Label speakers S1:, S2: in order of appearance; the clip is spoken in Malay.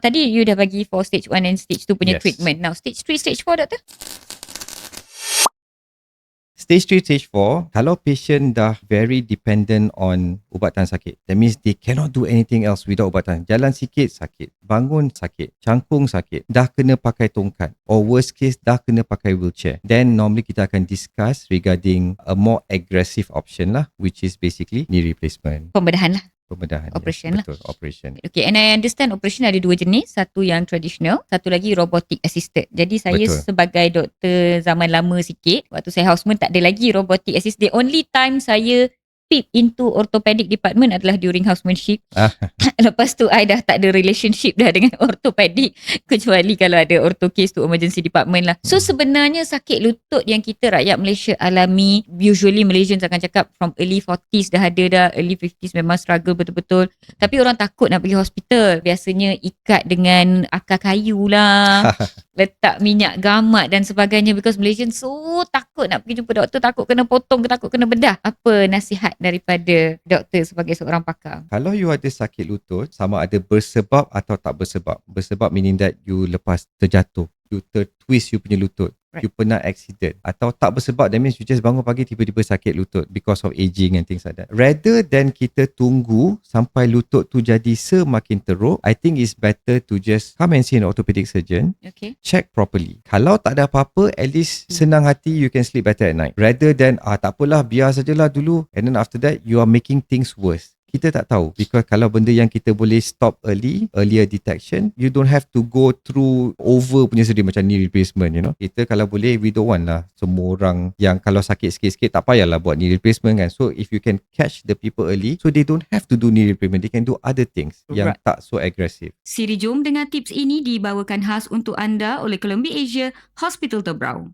S1: Tadi you dah bagi for stage 1 and stage 2 punya
S2: Yes.
S1: treatment. Now stage 3, stage 4 doktor?
S2: Stage 3, stage 4, kalau patient dah very dependent on ubatan sakit. That means they cannot do anything else without ubatan. Jalan sikit sakit, bangun sakit, cangkung sakit, dah kena pakai tongkat. Or worst case, dah kena pakai wheelchair. Then normally kita akan discuss regarding a more aggressive option lah, which is basically knee replacement.
S1: Pembedahan lah.
S2: Pembedahan.
S1: Operation lah.
S2: Betul, operation.
S1: Okay, and I understand operation ada 2 jenis. Satu yang traditional, satu lagi robotic assisted. Jadi saya
S2: Betul.
S1: sebagai doktor zaman lama sikit, waktu saya houseman tak ada lagi robotic assisted. The only time saya peep into orthopedic department adalah during housemanship. Lepas tu I dah tak ada relationship dah dengan orthopedic, kecuali kalau ada ortho case tu emergency department lah. So sebenarnya sakit lutut yang kita rakyat Malaysia alami, usually Malaysians akan cakap from early 40s dah ada dah, early 50s memang struggle betul-betul. Tapi orang takut nak pergi hospital. Biasanya ikat dengan akar kayu lah, letak minyak gamat dan sebagainya, because Malaysians so takut nak pergi jumpa doktor, takut kena potong, takut kena bedah. Apa nasihat daripada doktor sebagai seorang pakar?
S2: Kalau you ada sakit lutut, sama ada bersebab atau tak bersebab. Bersebab meaning that you lepas terjatuh, you tertwist you punya lutut,
S1: Right.
S2: you pernah accident. Atau tak bersebab, that means you just bangun pagi tiba-tiba sakit lutut because of aging and things like that. Rather than kita tunggu sampai lutut tu jadi semakin teruk, I think it's better to just come and see an orthopedic surgeon,
S1: Okay.
S2: check properly. Kalau tak ada apa-apa, at least senang hati, you can sleep better at night. Rather than, tak apalah, biar sajalah dulu. And then after that, you are making things worse. Kita tak tahu. Because kalau benda yang kita boleh stop earlier detection, you don't have to go through over punya sedih macam knee replacement, you know. Kita kalau boleh, we don't want lah semua orang yang kalau sakit sikit-sikit tak payahlah buat knee replacement kan. So if you can catch the people early, so they don't have to do knee replacement, they can do other things yang
S1: Right.
S2: tak so aggressive.
S3: Siri Jom dengan tips ini dibawakan khas untuk anda oleh Columbia Asia Hospital Tebrau.